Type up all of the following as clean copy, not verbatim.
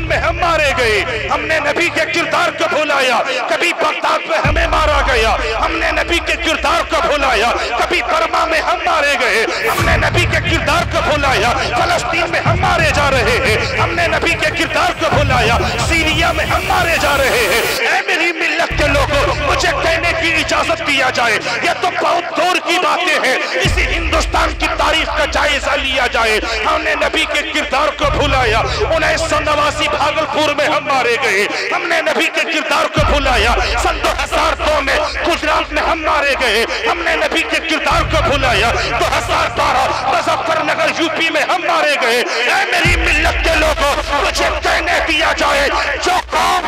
में हम मारे गए, हमने नबी के किरदार को भुलाया, कभी बगदाद में हमें मारा गया, हमने नबी के किरदार को भुलाया, कभी बर्मा में हम मारे गए, हमने नबी के किरदार को भुलाया, फलस्तीन में हम मारे जा रहे हैं, हमने नबी के किरदार को भुलाया, सीरिया में हम मारे जा रहे हैं। ऐ मेरी मिल्लत के लोगों, मुझे कहने की इजाजत दिया जाए, यह तो बहुत दूर की बातें हैं, इसी हिंदुस्तान की तारीख का जायजा लिया जाए। हमने नबी के किरदार को भुलाया, 1989 भागलपुर में हम मारे गए, हमने नबी के किरदार को भुलाया, सन 2002 में गुजरात में हम मारे गए, हमने नबी के किरदार को भुलाया, 2012 मुजफ्फरनगर यूपी में हम मारे गए। ऐ मेरी मिल्लत के लोगों, मुझे कहने दिया जाए, जो कौम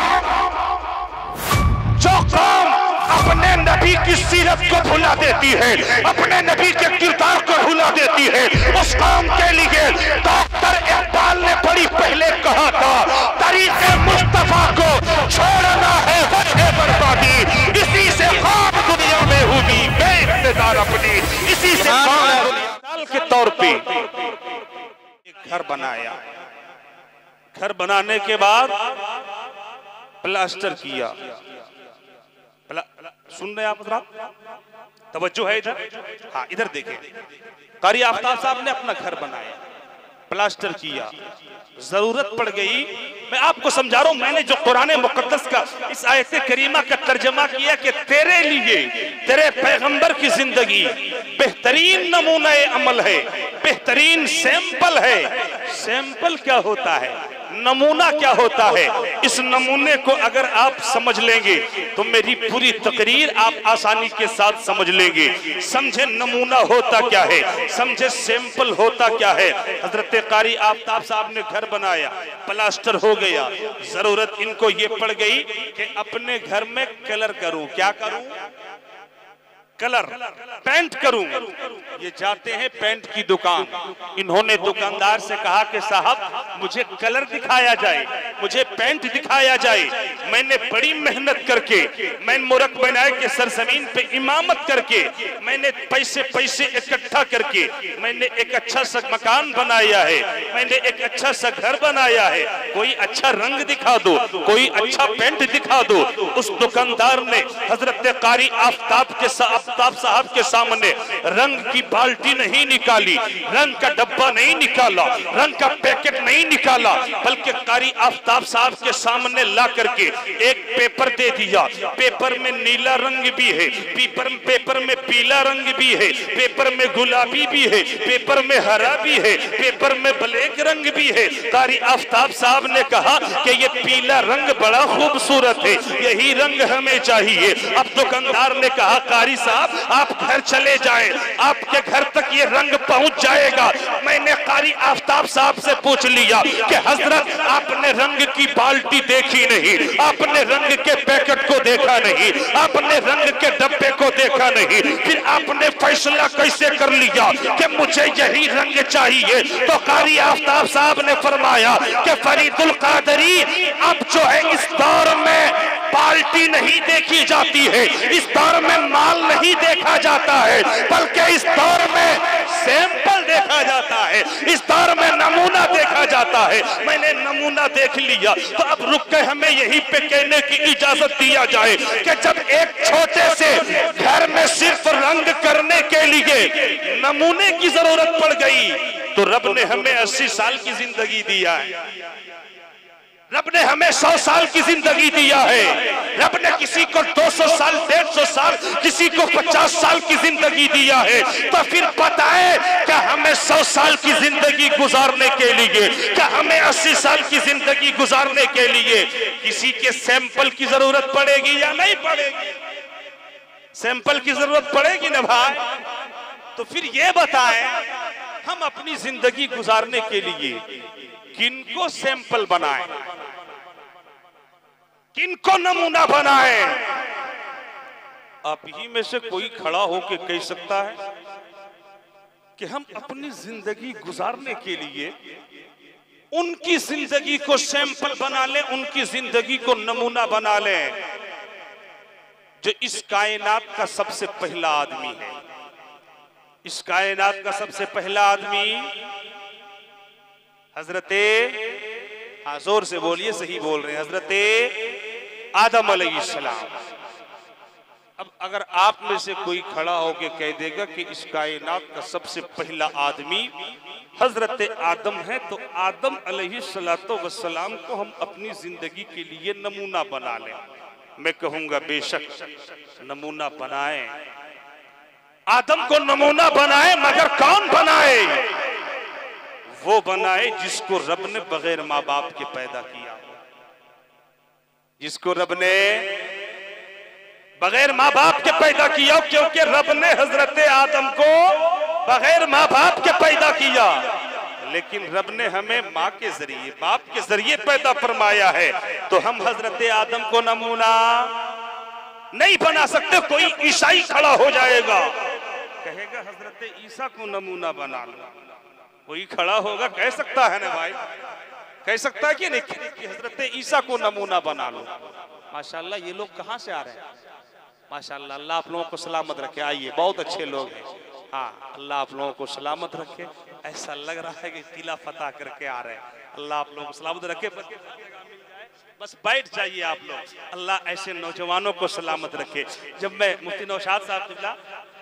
अपने नबी की सीरत को भुला देती है, अपने नबी के किरदार को भुला देती है, उस कौम के लिए डॉक्टर इकबाल ने बड़ी पहले कहा था, तरीके मुस्तफा को छोड़ना है वजह बर्बादी, इसी से कौम दुनिया में होगी बेइख्तियार अपनी, इसी से कौम के तौर पे एक घर बनाया, घर बनाने के बाद प्लास्टर किया। सुन रहे आप हज़रात, तवज्जो है इधर, हाँ इधर देखें, कारी आफ्ताब साहब ने अपना घर बनाया, प्लास्टर किया, जरूरत पड़ गई। मैं आपको समझा रहा हूं, मैंने जो कुरान मुकद्दस का इस आयत करीमा का तर्जमा किया कि तेरे लिए तेरे पैगंबर की जिंदगी बेहतरीन नमूना अमल है, बेहतरीन सैंपल है। सैंपल क्या होता है, नमूना क्या होता है, इस नमूने को अगर आप समझ लेंगे तो मेरी पूरी तकरीर आप आसानी के साथ समझ लेंगे। समझे नमूना होता क्या है, समझे सैंपल होता क्या है। हजरत कारी आफ्ताब साहब ने घर बनाया, प्लास्टर हो गया, जरूरत इनको ये पड़ गई कि अपने घर में कलर करूं। क्या करूं? कलर, पेंट करूं। ये जाते हैं पेंट की दुकान, इन्होंने दुकानदार से कहा कि साहब मुझे कलर दिखाया जाए, मुझे पेंट दिखाया जाए। मैंने बड़ी मेहनत करके, मैंने मुरक बनाए के सरजमीन पे इमामत करके, मैंने पैसे इकट्ठा करके मैंने एक अच्छा सा मकान बनाया है, मैंने एक अच्छा सा घर बनाया है। कोई अच्छा रंग दिखा दो, कोई अच्छा पेंट दिखा दो। उस दुकानदार ने हजरत कारी आफ्ताब साहब के सामने रंग की बाल्टी नहीं निकाली, रंग का डब्बा नहीं निकाला, रंग का पैकेट नहीं निकाला, बल्कि कारी आफ्ताब साहब के सामने ला करके एक पेपर दे दिया। पेपर में नीला रंग भी है, पेपर में पीला रंग भी है, पेपर में गुलाबी भी है, पेपर में हरा भी है, पेपर में ब्लैक रंग भी है। कारी आफ्ताब साहब ने कहा कि ये पीला रंग बड़ा खूबसूरत है, यही रंग हमें चाहिए। अब दुकानदार ने कहा कारी साहब आप घर चले जाएं, आपके घर तक ये रंग पहुंच जाएगा। मैंने कारी आफ्ताब साहब से पूछ लिया कि हजरत आपने रंग की बाल्टी देखी नहीं, आपने रंग के पैकेट को देखा नहीं, आपने रंग के डब्बे को देखा नहीं, फिर आपने फैसला कैसे कर लिया कि मुझे यही रंग चाहिए? तो कारी आफ्ताब साहब ने फरमाया कि फरीदुल कादरी अब जो है इस दौर में बाल्टी नहीं देखी जाती है, इस दौर में माल नहीं देखा जाता है, बल्कि इस दौर में सैंपल देखा जाता है, इस दौर में नमूना देखा जाता है। मैंने नमूना देख लिया, तो अब रुक के हमें यहीं पे कहने की इजाजत दिया जाए कि जब एक छोटे से घर में सिर्फ रंग करने के लिए नमूने की जरूरत पड़ गई, तो रब ने हमें 80 साल की जिंदगी दिया है, रब ने हमें 100 साल की जिंदगी दिया है, रब ने किसी को 200 साल 150 साल, किसी को 50 साल की जिंदगी दिया है। तो फिर बताएं क्या हमें 100 साल की जिंदगी गुजारने के लिए, क्या हमें 80 साल की जिंदगी गुजारने के लिए किसी के सैंपल की जरूरत पड़ेगी या नहीं पड़ेगी? सैंपल की जरूरत पड़ेगी ना भाई। तो फिर ये बताएं हम अपनी जिंदगी गुजारने के लिए किनको सैंपल बनाएं, किनको नमूना बनाएं? आप ही में से कोई खड़ा होकर कह सकता है कि हम अपनी जिंदगी गुजारने के लिए उनकी जिंदगी को सैंपल बना लें, उनकी जिंदगी को नमूना बना लें जो इस कायनात का सबसे पहला आदमी है। इस कायनात का सबसे पहला आदमी हजरते हाँ जोर से बोलिए, सही बोल रहे हैं, हजरत आदम अलैहिस्सलाम। अब अगर आप में से कोई खड़ा होके कह देगा कि इस कायनात का सबसे पहला आदमी हजरत आदम है, तो आदम अलैहिस्सलातो वस्सलाम को हम अपनी जिंदगी के लिए नमूना बना लें, मैं कहूंगा बेशक नमूना बनाएं, आदम को नमूना बनाए, मगर कौन बनाए? वो बनाए जिसको रब ने बगैर माँ बाप के पैदा किया, जिसको रब ने बगैर माँ बाप के पैदा किया, क्योंकि रब ने हजरत आदम को बगैर माँ बाप के पैदा किया, लेकिन रब ने हमें माँ के जरिए, बाप के जरिए पैदा फरमाया है, तो हम हजरत आदम को नमूना नहीं बना सकते। कोई ईसाई खड़ा हो जाएगा, कहेगा हजरत ईसा को नमूना बना लो, कोई खड़ा होगा कह सकता है ना भाई, कह सकता है कि नहीं कि हजरत ईसा को नमूना बना लो। माशाल्लाह ये लोग कहाँ से आ रहे हैं? माशाल्लाह, अल्लाह आप लोगों को सलामत रखे। आइए, बहुत अच्छे लोग हैं। हाँ, अल्लाह आप लोगों को सलामत रखे। ऐसा लग रहा है कि किला फतह करके आ रहे हैं। अल्लाह आप लोगों को सलामत रखे। बस बैठ जाइए आप लोग। अल्लाह ऐसे नौजवानों को सलामत रखे। जब मैं मुफ्ती नौशाद साहब किबला,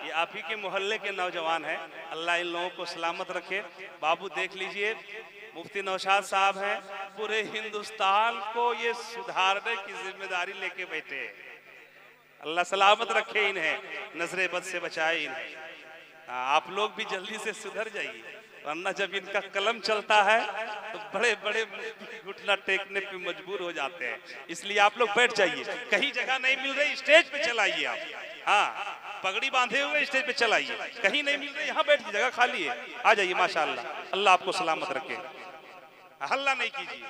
ये आप ही के मोहल्ले के नौजवान हैं, अल्लाह इन लोगों को सलामत रखे। बाबू देख लीजिए, मुफ्ती नौशाद साहब हैं, पूरे हिंदुस्तान को ये सुधारने की जिम्मेदारी लेके बैठे हैं। अल्लाह सलामत रखे इन्हें, नजरे बद से बचाए इन्हें। आप लोग भी जल्दी से सुधर जाइए, वरना जब इनका कलम चलता है तो बड़े बड़े घुटना टेकने पे मजबूर हो जाते हैं। इसलिए आप लोग बैठ जाइए। कहीं जगह नहीं मिल रही, स्टेज पे चलाइए आप। हाँ, पगड़ी बांधे हुए स्टेज पे चलाइए। कहीं नहीं मिल रही, यहाँ बैठ, जगह खाली है, आ जाइए। माशाअल्लाह, अल्लाह आपको सलामत रखे। हल्ला नहीं कीजिए,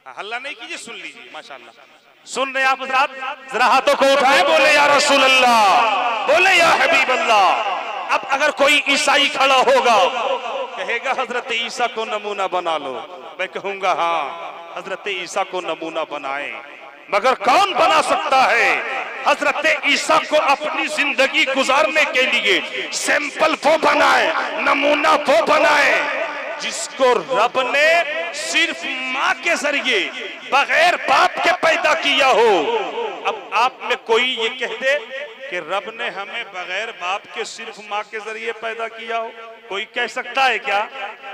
हल्ला नहीं कीजिए, सुन लीजिए। माशाअल्लाह, सुन रहे आप हज़रात? जरा हाथों को उठाए, बोले या रसूल अल्लाह, बोले या हबीब अल्लाह। अब अगर कोई ईसाई खड़ा होगा, कहेगा हजरत ईसा को नमूना बना लो, मैं कहूंगा हाँ, हजरत ईसा को नमूना बनाए, मगर कौन बना सकता है? हजरत ईसा को अपनी जिंदगी गुजारने के लिए सैंपल वो बनाए, नमूना वो बनाए जिसको रब ने सिर्फ माँ के जरिए बगैर बाप के पैदा किया हो। अब आप में कोई ये कह दे कि रब ने हमें बगैर बाप के सिर्फ माँ के जरिए पैदा किया हो, कोई कह सकता है क्या?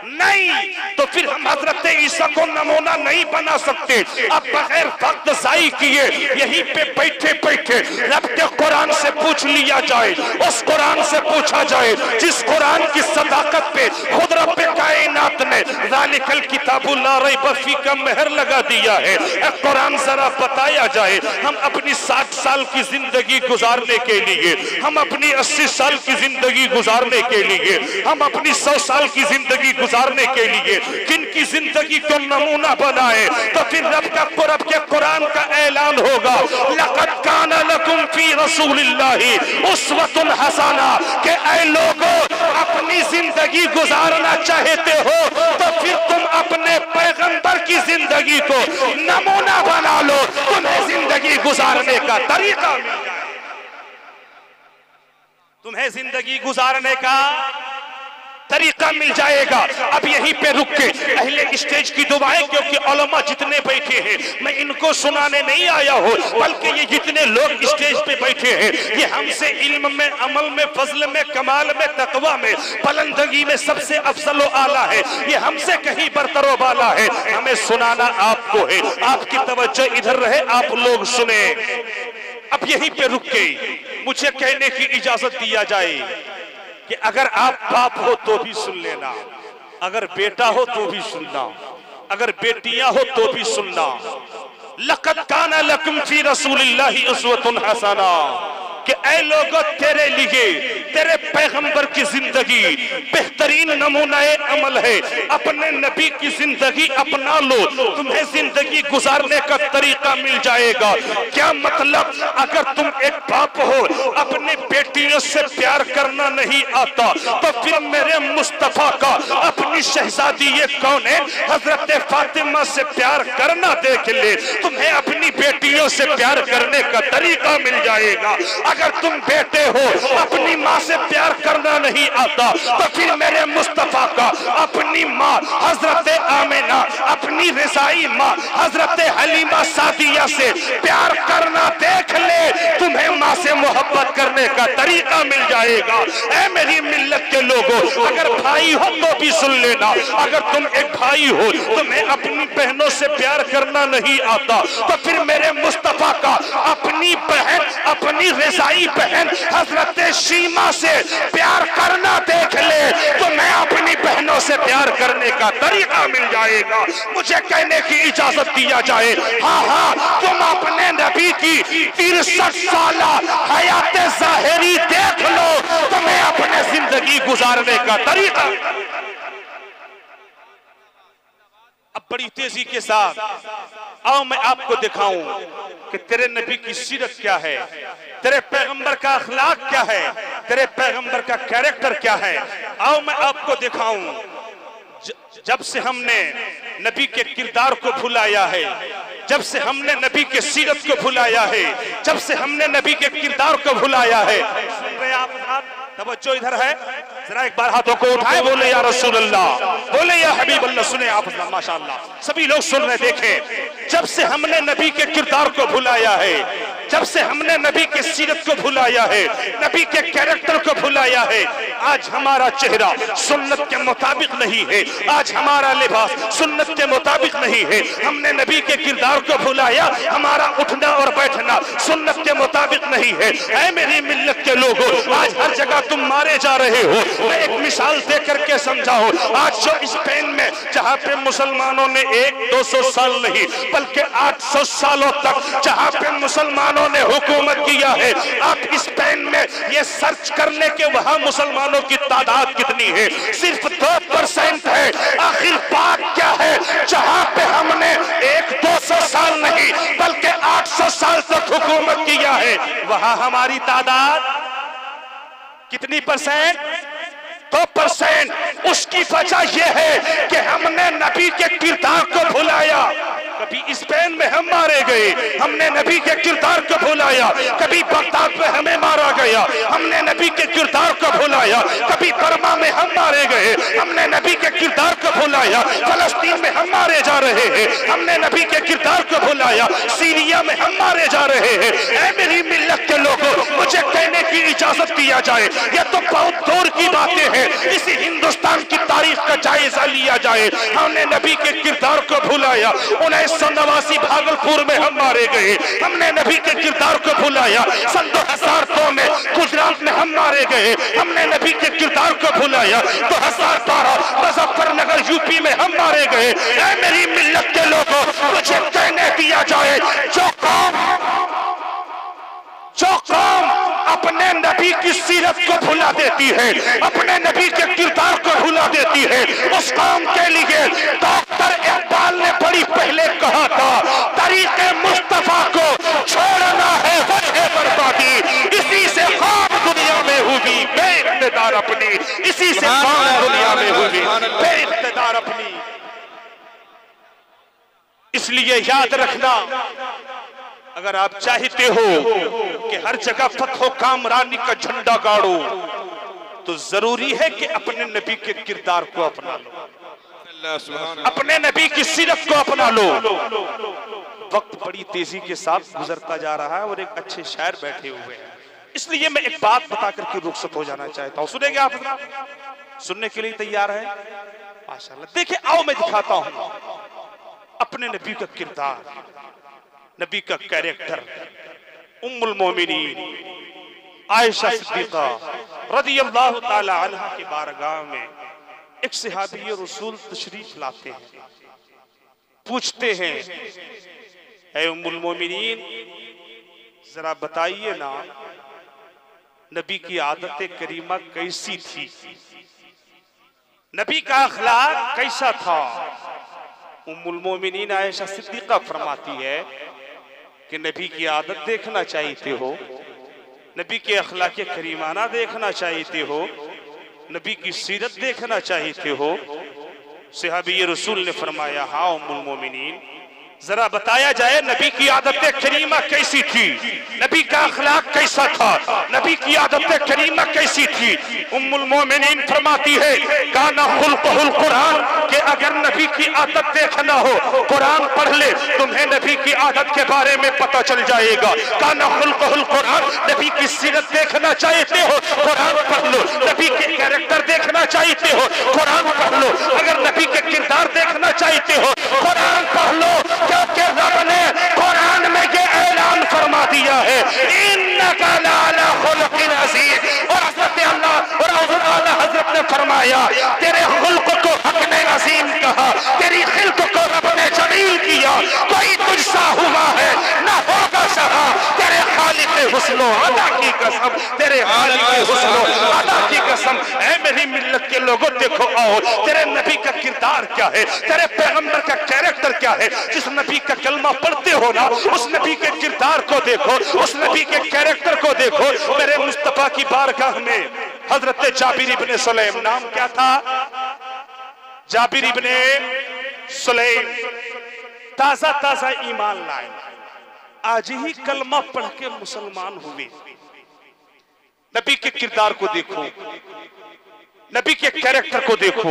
नहीं। तो फिर हम हजरत ईसा को नमूना नहीं बना सकते। अब बगैर वक्त ज़ाई किए यहीं पे बैठे बैठे रब के कुरान से पूछ लिया जाए, उस कुरान से पूछा जाए जिस कुरान की सदाकत पे खुद रब कायनात ने ज़ालिकल किताबु ला रैब फीह का मेहर लगा दिया है। कुरान जरा बताया जाए, हम अपनी 60 साल की जिंदगी गुजारने के लिए, हम अपनी 80 साल की जिंदगी गुजारने के लिए, हम अपनी 100 साल की जिंदगी गुजारने के लिए किन की जिंदगी को नमूना बनाए, तो फिर रब के कुरान का ऐलान होगा, लक़द काना लकुम फी रसूलिल्लाहि उस्वतुन हसना, के ऐ लोगों अपनी जिंदगी गुजारना चाहते हो तो फिर तुम अपने पैगंबर की जिंदगी को नमूना बना लो, तुम्हें जिंदगी गुजारने का तरीका मिल जाए, तुम्हें जिंदगी गुजारने का तरीका मिल जाएगा। अब यहीं पे रुक के अहले स्टेज की दुआएं, क्योंकि उलमा जितने बैठे हैं मैं इनको सुनाने नहीं आया हूँ, बल्कि ये जितने लोग स्टेज पे बैठे हैं ये हमसे इल्म में, अमल में, फजल में, कमाल में, तकवा में, बुलंदगी में सबसे अफजल व आला है, ये हमसे कहीं बरतर वाला है। हमें सुनाना आपको है, आपकी तवज्जो इधर रहे, आप लोग सुने। अब यहीं पे रुक के मुझे कहने की इजाजत दिया जाए कि अगर आप बाप हो तो भी सुन लेना, अगर बेटा हो तो भी सुनना, अगर बेटियां हो तो भी सुनना। लक़द काना लकुम फी रसूलिल्लाहि उस्वतुन हसना, कि ऐ लोगों तेरे लिए तेरे पैगंबर की जिंदगी बेहतरीन नमूनाए अमल है, अपने नबी की जिंदगी अपना लो, तुम्हें जिंदगी गुजारने का तरीका मिल जाएगा। क्या मतलब? अगर तुम एक बाप हो, अपनी बेटियों से प्यार करना नहीं आता, तो फिर मेरे मुस्तफा का अपनी शहजादी ये कौन है हजरत फातिमा से प्यार करना देख ले, तुम्हें अपनी बेटियों से प्यार करने का तरीका मिल जाएगा। अगर तुम बेटे हो, अपनी माँ से प्यार करना नहीं आता, तो फिर मेरे मुस्तफा का अपनी माँ हजरत आमिना, अपनी रज़ाई माँ हजरत हलीमा सादिया से प्यार करना देख ले, तुम्हें माँ से मोहब्बत करने का तरीका मिल जाएगा। ऐ मेरी मिल्लत के लोगों, अगर भाई हो तो भी सुन लेना, अगर तुम एक भाई हो, तुम्हें अपनी बहनों से प्यार करना नहीं आता, तो फिर मेरे मुस्तफा का अपनी बहन, अपनी रज़ाई बहन हजरत शीमा से प्यार करना देख ले, तो मैं अपनी बहनों से प्यार करने का तरीका मिल जाएगा। मुझे कहने की इजाजत दिया जाए, हाँ हाँ, तुम अपने नबी की 63 साल हयात ज़ाहिरी देख लो, तुम्हें अपने जिंदगी गुजारने का तरीका। अब बड़ी तेजी के साथ आओ मैं आपको दिखाऊं कि तेरे नबी की सीरत क्या है, तेरे पैगंबर का अखलाक क्या है, तेरे पैगंबर का कैरेक्टर क्या है। आओ मैं आपको दिखाऊं। जब से हमने नबी के किरदार को भुलाया है, जब से हमने नबी के सीरत को भुलाया है, जब से हमने नबी के किरदार को भुलाया है, सुन रहे आप? तवज्जो इधर है, जरा एक बार हाथों को उठाए, बोले या रसूल अल्लाह, बोले या हबीब अल्लाह। सुने आप, माशाअल्लाह सभी लोग सुन रहे। देखें, जब से हमने नबी के किरदार को भुलाया है, जब से हमने नबी के सीरत को भुलाया है, नबी के कैरेक्टर को भुलाया है, आज हमारा चेहरा सुन्नत के मुताबिक नहीं है, आज हमारा लिबास सुन्नत के मुताबिक नहीं है। हमने नबी के किरदार को भुलाया, हमारा उठना और बैठना सुन्नत के मुताबिक नहीं है। ऐ मेरी मिल्लत के लोगों, आज हर जगह तुम मारे जा रहे हो। मैं एक मिसाल दे करके समझाओ। आज जो स्पेन में, जहाँ पे मुसलमानों ने 100-200 साल नहीं बल्कि 800 सालों तक जहाँ पे मुसलमानों ने हुकूमत किया है, आप स्पेन में ये सर्च कर ले कि वहाँ मुसलमानों की तादाद कितनी है, सिर्फ 2% है। आखिर बात क्या है, जहाँ पे हमने 100-200 साल नहीं बल्कि 800 साल तक हुकूमत किया है, वहाँ हमारी तादाद कितनी परसेंट? 2%। उसकी वजह यह है कि हमने नबी के किरदार को भुलाया। कभी स्पेन में हम मारे गए, हमने नबी के किरदार को भुलाया। कभी बगदाद में हमें मारा गया, हमने नबी के किरदार को भुलाया। कभी बर्मा में हम मारे गए, हमने नबी के किरदार को भुलाया। फलस्तीन में हम मारे जा रहे हैं, हमने नबी के किरदार को भुलाया। सीरिया में हम मारे जा रहे हैं। ऐ मेरी मिल्लत के लोगों, मुझे कहने की इजाजत दिया जाए, यह तो बहुत दूर की बातें हैं। इसी हिंदुस्तान की तारीख का जायजा लिया जाए। हमने नबी के किरदार को भुलाया। 1989 भागलपुर में हम मारे गए, हमने नबी के किरदार को भुलाया। सन 2002 में गुजरात में हम मारे गए, हमने नबी के किरदार को भुलाया। 2012 मुजफ्फरनगर यूपी में हम मारे गए। ऐ मेरी मिल्लत के लोगों, मुझे कहने दिया जाए, जो कौम अपने नबी की सीरत को भुला देती है, अपने नबी के किरदार को भुला देती है, उस कौम के लिए डॉक्टर इकबाल ने बड़ी पहले कहा था, तरीके मुस्तफा को छोड़ना है वजह बर्बादी। इसी से कौम दुनिया में होगी बेइख्तियार अपनी, इसी से कौम दुनिया में होगी बेइख्तियार अपनी। इसलिए याद रखना, अगर आप चाहते हो कि हर जगह फतह कामरानी का झंडा गाड़ो, तो जरूरी है कि अपने नबी के किरदार को अपना लो, अपने नबी की सीरत को अपना लो। वक्त बड़ी तेजी के साथ गुजरता जा रहा है और एक अच्छे शायर बैठे हुए हैं, इसलिए मैं एक बात बता करके रुखसत हो जाना चाहता हूँ। सुनेंगे आप? सुनने के लिए तैयार है? माशाअल्लाह। देखिए, आओ मैं दिखाता हूँ अपने नबी का किरदार, नबी का कैरेक्टर। उम्मुल मोमिनीन आयशा सिद्दीका रज़ियल्लाहु ताला अन्हा की बारगाह में एक सहाबी रसूल तशरीफ लाते हैं, पूछते हैं, ऐ उम्मुल मोमिनीन, जरा बताइए ना, नबी की आदत करीमा कैसी थी, नबी का अखलाक कैसा था? उम्मुल मोमिनीन आयशा सिद्दीका फरमाती है कि नबी की आदत देखना चाहते हो, नबी के अखलाक करीमाना देखना चाहते हो, नबी की सीरत देखना चाहते हो? सहाबी रसूल ने फरमाया, हाँ उम्मुल मोमिनीन, जरा बताया जाए नबी की आदत करीमा कैसी थी, नबी का अखलाक कैसा था, नबी की आदत करीमा कैसी थी। उम्मुल मोमिनीन फरमाती है काना खुल्कुहुल कुरान, कि अगर नबी की आदत देखना हो कुरान पढ़ ले, तुम्हें नबी की आदत के बारे में पता चल जाएगा। काना खुल्कुहुल कुरान, नबी की सीरत देखना चाहते हो कुरान पढ़ लो, नबी के कैरेक्टर देखना चाहते हो कुरान पढ़ लो, अगर नबी के किरदार देखना चाहते हो कुरान पढ़ लो, क्योंकि रब ने कुरान में ये ऐलान फरमा दिया है इन्नका लअला खुलुकिन अज़ीम। और हज़रत ने फरमाया तेरे खुल्क को हक ने अज़ीम कहा, तेरी खिल्क को रब ने जमील किया, कोई तुझसा हुआ है ना होगा सहा, तेरे खालिक हुस्न अदा की कसम, तेरे खालिक हुस्न अदा की कसम। ऐ मेरी मिल्लत के लोगों देखो आओ, तेरे नबी का किरदार क्या है, तेरे पैगंबर का कैरेक्टर क्या है। जिस नबी का कलमा पढ़ते हो ना उस नबी के किरदार को देखो, उस नबी के कैरेक्टर को देखो। मेरे मुस्तफा की बारगाह में हजरत जाबिर इब्ने सुलैम, नाम क्या था? जाबिर इब्ने सुलैम ताजा ताजा ईमान लाए, आज ही कलमा पढ़ के मुसलमान हुए। नबी के किरदार को देखो, नबी के कैरेक्टर को देखो।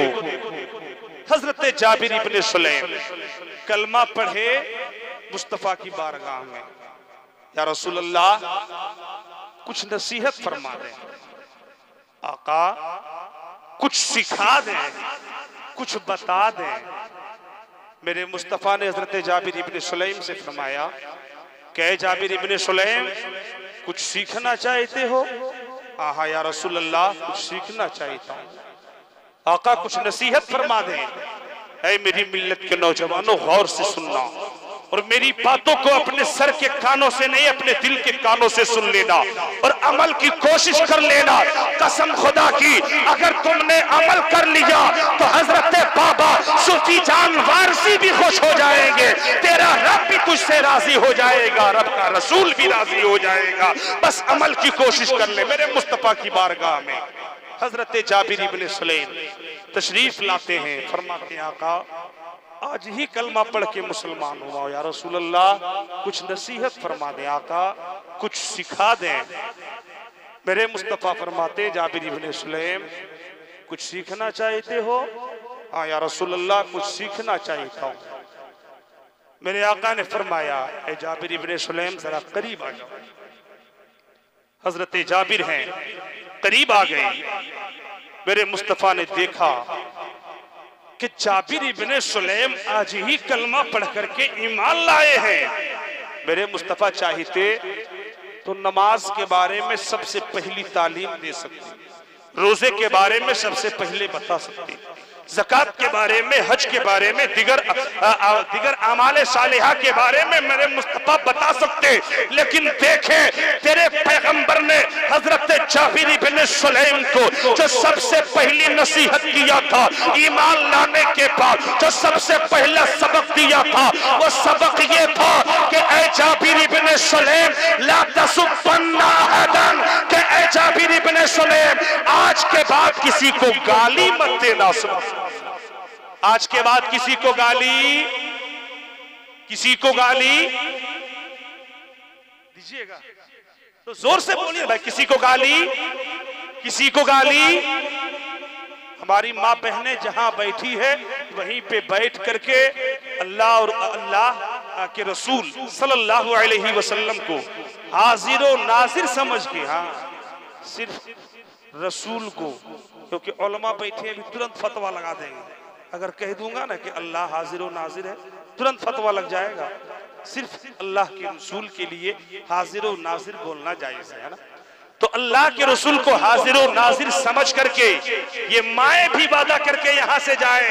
हजरत जाबिर इब्ने सुलैम कलमा पढ़े मुस्तफा की बारगाह में, या रसूल अल्लाह कुछ नसीहत फरमा दें, आका कुछ सिखा दें, कुछ बता दें। मेरे मुस्तफा ने हजरत जाबिर इब्ने सुलैम से फरमाया कि जाबिर इब्ने सुलैम कुछ सीखना चाहते हो? आहा या रसूल अल्लाह कुछ सीखना चाहता हूं। आका कुछ नसीहत फरमा दें। ऐ मेरी मिल्लत के नौजवानों गौर से सुनना और मेरी बातों को अपने सर के कानों से नहीं अपने दिल के कानों से सुन लेना और अमल की कोशिश कर लेना। कसम खुदा की अगर तुमने अमल कर लिया तो हजरत बाबा सूफी जान वारसी भी खुश हो जाएंगे, तेरा रब भी तुझसे राजी हो जाएगा, रब का रसूल भी राजी हो जाएगा। बस अमल की कोशिश कर ले। मेरे मुस्तफा की बारगाह में हजरत जाबिर इब्ने सुलैम तशरीफ लाते हैं, फरमाते हैं आका आज ही कलमा पढ़ के मुसलमान हुआ, या रसूल अल्लाह कुछ नसीहत फरमा दें, आका कुछ सिखा दें। मेरे मुस्तफा फरमाते जाबिर इब्ने सुलैम कुछ सीखना चाहते हो? हाँ या रसूल अल्लाह कुछ सीखना चाहता हूँ। मेरे आका ने फरमाया ए जाबिर इब्ने सुलैम जरा करीब आ जाओ। हजरत जाबिर हैं, करीब आ गए। मेरे मुस्तफा ने देखा कि जाबिर इब्ने सुलैम आज ही कलमा पढ़ करके ईमान लाए हैं। मेरे मुस्तफा चाहते तो नमाज के बारे में सबसे पहली तालीम दे सकते, रोजे के बारे में सबसे पहले बता सकते, ज़कात के बारे में, हज के बारे में, दिगर आमाले सालिहा के बारे में मेरे मुस्तफा बता सकते। लेकिन देखे तेरे पैगंबर ने हजरत जाबिर इब्ने सुलैम को जो सबसे पहली नसीहत किया था ईमान लाने के बाद, जो सबसे पहला सबक दिया था वो सबक ये था कि ऐ जाबिर इब्ने सुलैम ला तसुब्बन्ना अहदन, कि ऐ जाबिर इब्ने सुलैम आज के बाद किसी को गाली मत देना। आज के बाद किसी को गाली दीजिएगा तो जोर से बोलिए भाई, किसी को गाली। हमारी माँ बहनें जहां बैठी है वहीं पे बैठ करके अल्लाह और अल्लाह के रसूल सल्लल्लाहु अलैहि वसल्लम को हाजिर और नाजिर समझ के, हाँ सिर्फ रसूल को, क्योंकि उलमा बैठे हैं भी तुरंत फतवा लगा देंगे। अगर कह दूंगा ना कि अल्लाह हाजिर और नाजिर है तुरंत फतवा लग जाएगा। सिर्फ अल्लाह के रसूल के लिए हाजिर और नाजिर बोलना जायज है ना। तो अल्लाह के रसूल को हाजिर और नाजिर समझ करके ये माए भी वादा करके यहां से जाए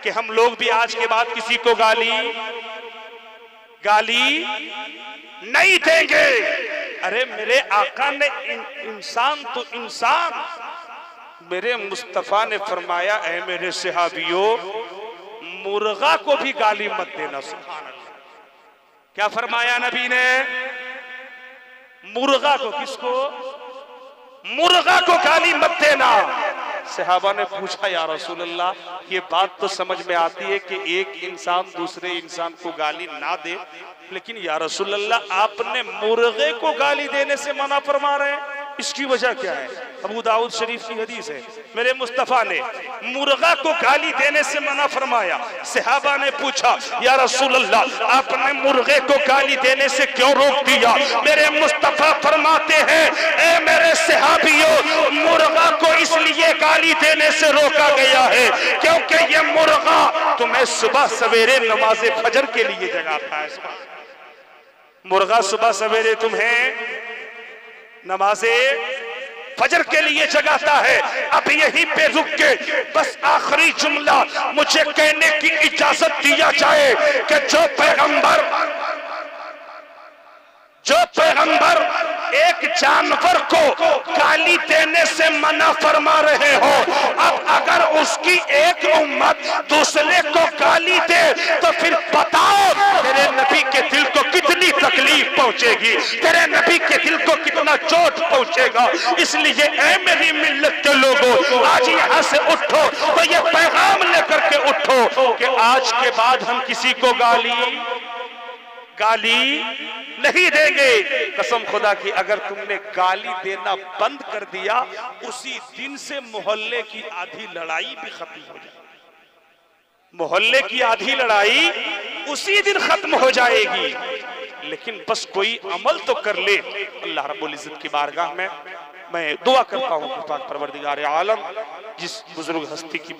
कि हम लोग भी आज के बाद किसी को गाली नहीं देंगे। अरे मेरे आका ने इंसान तो इंसान, मेरे मुस्तफा ने फरमाया ऐ मेरे सहाबियों मुर्गा को भी गाली मत देना। सुभान अल्लाह, क्या फरमाया नबी ने? मुर्गा को, किसको? मुर्गा को गाली मत देना। सहाबा ने पूछा या रसूल अल्लाह, ये बात तो समझ में आती है कि एक इंसान दूसरे इंसान को गाली ना दे, लेकिन या रसूल अल्लाह आपने मुर्गे को गाली देने से मना फरमा रहे हैं, इसकी वजह क्या है? अबू दाऊद शरीफ की हदीस है, मेरे मुस्तफा ने मुर्गा को गाली देने से मना फरमाया। सहाबा ने पूछा या रसूल अल्लाह आपने मुर्गे को गाली देने से क्यों रोक दिया? मेरे मुस्तफा फरमाते हैं, ए मेरे सहाबियों, मुर्गा को इसलिए गाली देने से रोका गया है क्योंकि ये मुर्गा तुम्हें सुबह सवेरे नमाज फजर के लिए जगाता है। मुर्गा सुबह सवेरे तुम्हें नमाजे फजर के लिए जगाता है। अब यहीं पे रुक के बस आखिरी जुमला मुझे कहने की इजाजत दिया जाए कि जो पैगंबर एक जानवर को गाली देने से मना फरमा रहे हो, अब अगर उसकी एक उम्मत दूसरे को गाली दे तो फिर बताओ तेरे नबी के दिल को कितनी तकलीफ पहुंचेगी, तेरे नबी के दिल को कितना चोट पहुंचेगा। इसलिए ऐ मेरी मिल्लत के लोगों, आज यहाँ से उठो तो ये पैगाम लेकर के उठो कि आज के बाद हम किसी को गाली नहीं देंगे। कसम खुदा की, अगर तुमने गाली देना बंद कर दिया, उसी दिन से मोहल्ले की आधी लड़ाई भी खत्म हो जाएगी। मोहल्ले की आधी लड़ाई उसी दिन खत्म हो जाएगी। लेकिन बस कोई अमल तो कर ले। अल्लाह रब्बुल इज्जत की बारगाह में मैं दुआ करता हूँ कि पाक परवरदिगार आलम जिस बुजुर्ग हस्ती की